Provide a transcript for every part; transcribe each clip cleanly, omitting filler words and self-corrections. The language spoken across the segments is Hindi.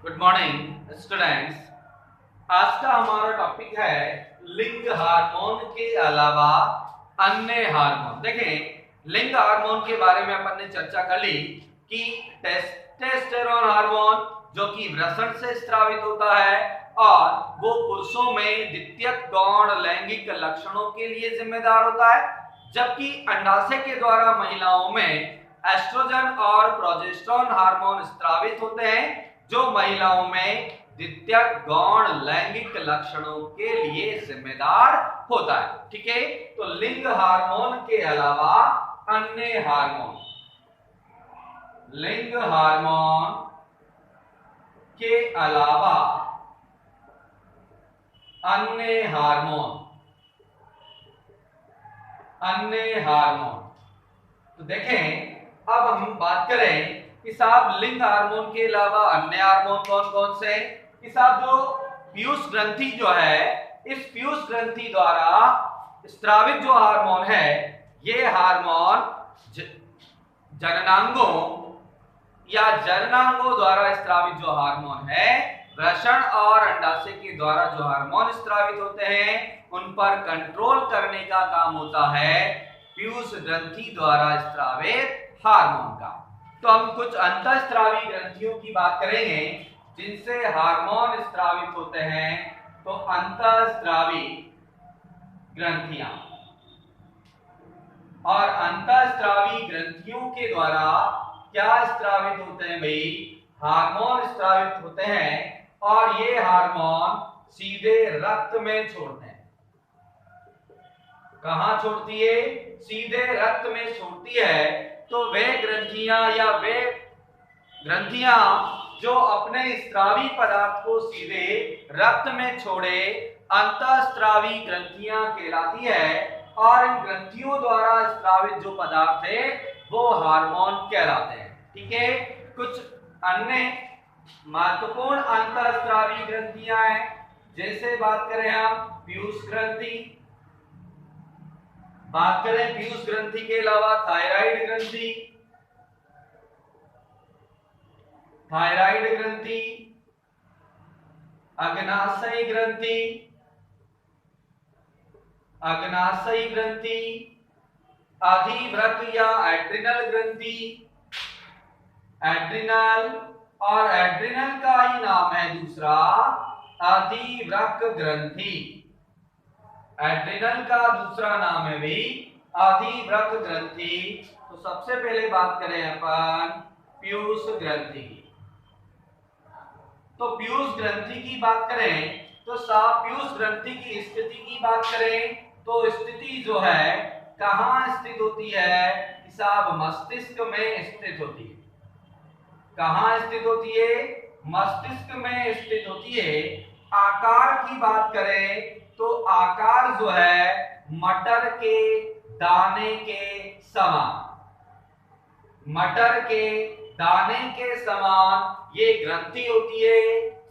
Good morning students. आज का हमारा टॉपिक है लिंग हार्मोन के अलावा अन्य हार्मोन। देखें, लिंग हार्मोन के बारे में अपन ने चर्चा कर ली कि टेस्टोस्टेरोन हार्मोन जो कि वृषण से स्रावित होता है और वो पुरुषों में द्वितीयक गौण लैंगिक लक्षणों के लिए जिम्मेदार होता है, जबकि अंडाशय के द्वारा महिलाओं में एस्ट्रोजन और प्रोजेस्टेरोन हार्मोन स्रावित होते हैं जो महिलाओं में द्वितीयक गौण लैंगिक लक्षणों के लिए जिम्मेदार होता है। ठीक है, तो लिंग हार्मोन के अलावा अन्य हार्मोन, लिंग हार्मोन के अलावा अन्य हार्मोन, अन्य हार्मोन। तो देखें, अब हम बात करें कि साहब लिंग हार्मोन के अलावा अन्य हार्मोन कौन कौन से हैं। कि साहब जो पीयूष ग्रंथि जो है, इस पीयूष ग्रंथि द्वारा स्रावित जो हार्मोन है, ये हार्मोन जननांगों या जननांगों द्वारा स्रावित जो हार्मोन है, वृषण और अंडाशय के द्वारा जो हार्मोन स्रावित होते हैं उन पर कंट्रोल करने का काम होता है पीयूष ग्रंथि द्वारा स्रावित हार्मोन का। तो हम कुछ अंतःस्रावी ग्रंथियों की बात करेंगे जिनसे हार्मोन स्रावित होते हैं। तो अंतःस्रावी ग्रंथियां, और अंतःस्रावी ग्रंथियों के द्वारा क्या स्रावित होते हैं भाई? हार्मोन स्रावित होते हैं, और ये हार्मोन सीधे रक्त में छोड़ते हैं। कहां छोड़ती है? सीधे रक्त में छोड़ती है। तो वे ग्रंथियां या वे ग्रंथियां जो अपने स्रावी पदार्थ को सीधे रक्त में छोड़े अंतःस्रावी ग्रंथियां कहलाती है, और इन ग्रंथियों द्वारा स्रावित जो पदार्थ है वो हार्मोन कहलाते हैं। ठीक है, कुछ अन्य महत्वपूर्ण अंतःस्रावी ग्रंथियां हैं, जैसे बात करें हम पीयूष ग्रंथि, बात करें पीयूष ग्रंथि के अलावा थायराइड ग्रंथि, थायराइड ग्रंथि, अग्नाशयी ग्रंथि, अग्नाशयी ग्रंथि, अधिवृक्क या एड्रिनल ग्रंथि, एड्रिनल, और एड्रिनल का ही नाम है दूसरा अधिवृक्क ग्रंथि। एड्रिनल का दूसरा नाम है भी अधिवृक्क ग्रंथि। तो सबसे पहले बात करें अपन पीयूष ग्रंथि की। तो पीयूष ग्रंथि की बात करें तो साहब पीयूष ग्रंथि की स्थिति की बात करें तो स्थिति जो है कहां स्थित होती है? साहब मस्तिष्क में स्थित होती है। कहां स्थित होती है? मस्तिष्क में स्थित होती है। आकार की बात करें तो आकार जो है मटर के दाने के समान, मटर के दाने के समान ये ग्रंथि होती है।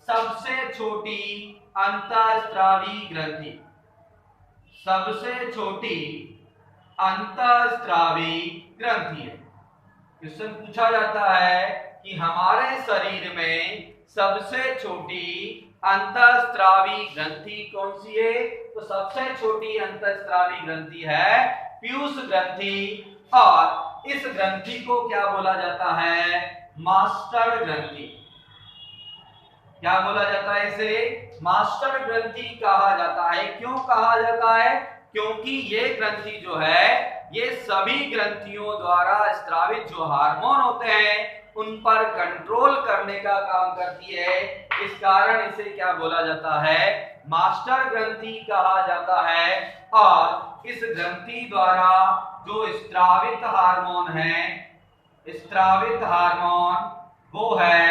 सबसे छोटी अंतःस्रावी ग्रंथि, सबसे छोटी अंतःस्रावी ग्रंथि है। क्वेश्चन पूछा जाता है कि हमारे शरीर में सबसे छोटी अंतःस्रावी ग्रंथि कौन सी है? तो सबसे छोटी अंतःस्रावी ग्रंथि है पीयूष ग्रंथि, और इस ग्रंथि को क्या बोला जाता है? मास्टर ग्रंथि। क्या बोला जाता है इसे? मास्टर ग्रंथि कहा जाता है। क्यों कहा जाता है? क्योंकि ये ग्रंथि जो है ये सभी ग्रंथियों द्वारा स्रावित जो हार्मोन होते हैं उन पर कंट्रोल करने का काम करती है। इस कारण इसे क्या बोला जाता है? मास्टर ग्रंथि कहा जाता है। और इस ग्रंथि द्वारा जो स्रावित हार्मोन है, स्रावित हार्मोन वो है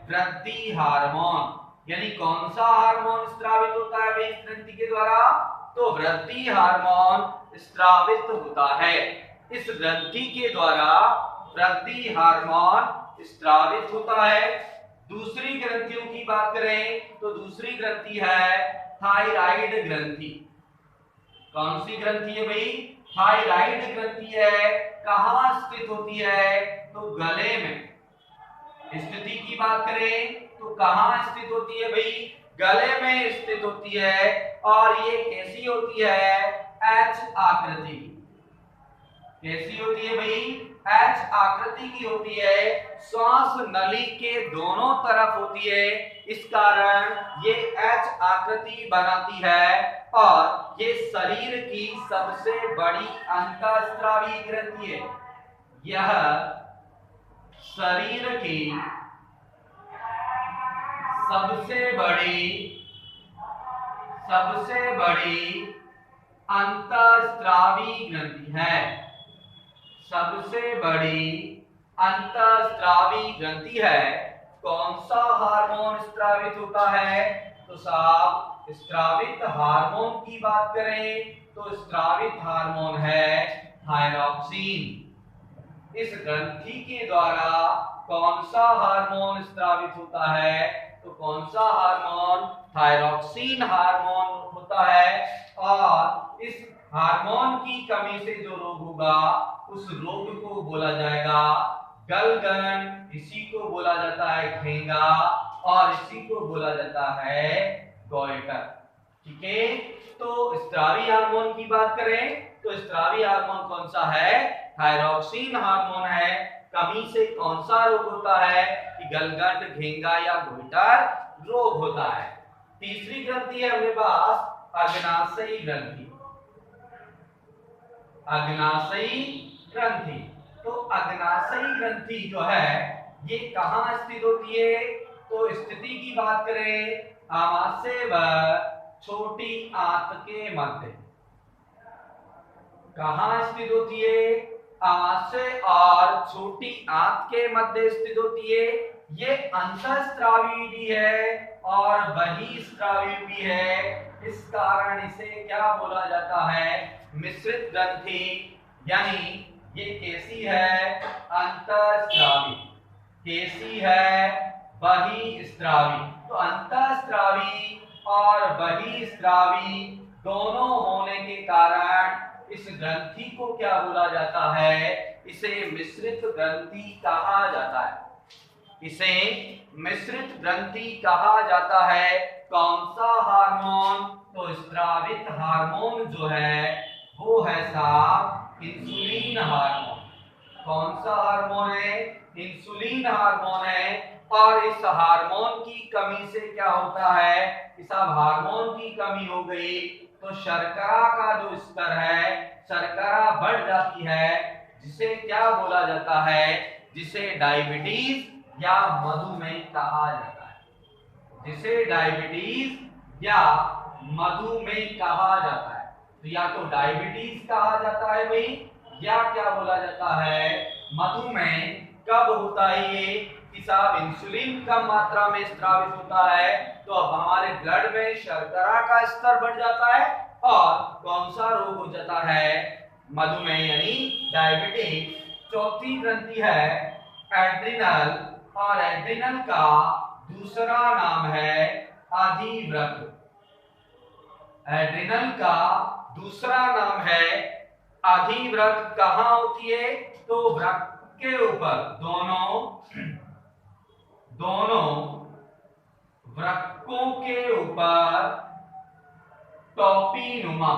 वृद्धि हार्मोन। यानी कौन सा हार्मोन स्रावित होता है भाई इस ग्रंथि के द्वारा? तो वृद्धि हार्मोन स्रावित होता है। इस ग्रंथि के द्वारा वृद्धि हार्मोन स्रावित होता है। दूसरी ग्रंथियों की बात करें तो दूसरी ग्रंथि है थायराइड ग्रंथि। कौन सी ग्रंथि है भाई? थायराइड ग्रंथि है। कहां स्थित होती है? तो गले में, स्थिति की बात करें तो कहाँ स्थित होती है भाई, गले में स्थित होती है और ये कैसी होती है, एच आकृति। कैसी होती है भाई, एच आकृति की होती है, श्वास नली के दोनों तरफ होती है, इस कारण ये एच आकृति बनाती है और ये शरीर की सबसे बड़ी अंतःस्रावी ग्रंथि है। यह शरीर की सबसे बड़ी अंतःस्रावी ग्रंथि है। सबसे बड़ी अंतःस्रावी ग्रंथि है। कौन सा हार्मोन स्रावित होता है, तो साहब स्रावित हार्मोन की बात करें तो स्रावित हार्मोन है थायरॉक्सिन। इस ग्रंथि के द्वारा कौन सा हार्मोन स्रावित होता है, तो कौन सा हार्मोन, थायरॉक्सिन हार्मोन होता है। और इस हार्मोन की कमी से जो रोग होगा उस रोग को बोला जाएगा गलगन, इसी को बोला जाता है घेंगा और इसी को बोला जाता है गोइटर। ठीक है, तो स्रावी हार्मोन की बात करें तो स्रावी हार्मोन कौन सा है, थायरॉक्सिन हार्मोन है। कमी से कौन सा रोग होता है कि गलगंड, घेंगा या गोइटर रोग होता है। तीसरी ग्रंथि है अपने पास अग्नाशयी ग्रंथि। अग्नाशयी ग्रंथि, तो अग्नाशयी ग्रंथि जो है ये कहाँ स्थित होती है, तो स्थिति की बात करें आमाशय व छोटी आंत के मध्य। कहाँ स्थित होती है, आमाशय और छोटी आंत के मध्य स्थित होती है। ये अंतःस्रावी भी है और बहिःस्रावी भी है, इस कारण इसे क्या बोला जाता है, मिश्रित ग्रंथि। यानी ये कैसी है, अंतःस्रावी। कैसी है, बहिःस्रावी। तो अंतःस्रावी और बहिःस्रावी दोनों होने के कारण इस ग्रंथि को क्या बोला जाता है, इसे मिश्रित ग्रंथि कहा जाता है। इसे मिश्रित ग्रंथि कहा जाता है। कौन सा हार्मोन, तो स्रावित हार्मोन जो है वो है साहब इंसुलिन हार्मोन। कौन सा हार्मोन है, इंसुलिन हार्मोन है। और इस हार्मोन की कमी से क्या होता है कि साहब हार्मोन की कमी हो गई तो शर्करा का जो स्तर है, शर्करा बढ़ जाती है, जिसे क्या बोला जाता है, जिसे डायबिटीज या मधुमेह कहा जाता है। जिसे डायबिटीज या मधुमेह कहा जाता है। तो या तो डायबिटीज कहा जाता है भाई, या क्या बोला जाता है, मधुमेह। कब होता है ये कि साहब इंसुलिन कम मात्रा में स्रावित होता है तो अब हमारे ब्लड में शर्करा का स्तर बढ़ जाता है और कौन सा रोग हो जाता है, मधुमेह यानी डायबिटीज। चौथी ग्रंथि है एड्रिनल, और एड्रिनल का दूसरा नाम है अधिवृक्क। एड्रिनल का दूसरा नाम है अधिवृक्क। कहाँ होती है, तो वृक्क के ऊपर, दोनों वृक्कों के ऊपर टोपी नुमा,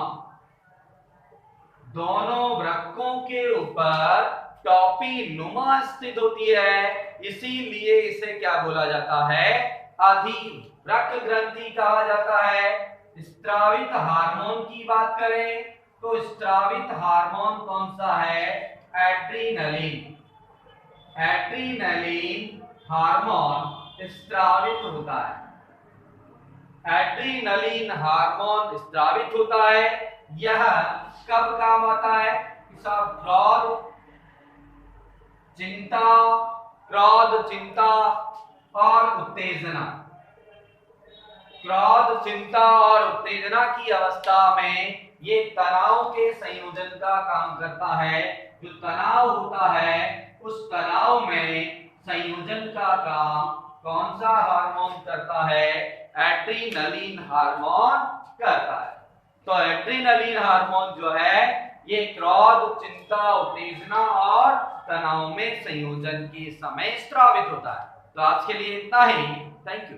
दोनों वृक्कों के ऊपर टोपी नुमा स्थित होती है, इसीलिए इसे क्या बोला जाता है, अधिवृक्क ग्रंथि कहा जाता है। स्रावित हार्मोन की बात करें तो स्रावित हार्मोन कौन सा है, एड्रीनलिन। एड्रीनलिन हार्मोन स्रावित होता है। एड्रीनलिन हार्मोन स्रावित होता है। यह कब काम आता है, क्रोध, चिंता और उत्तेजना। क्रोध, चिंता और उत्तेजना की अवस्था में ये तनाव के संयोजन का काम करता है। जो तनाव होता है उस तनाव में संयोजन का काम कौन सा हार्मोन करता है, एड्रीनलिन हार्मोन करता है। तो एड्रीनलिन हार्मोन जो है ये क्रोध, चिंता, उत्तेजना और तनाव में संयोजन के समय स्रावित होता है। तो आज के लिए इतना ही। Thank you.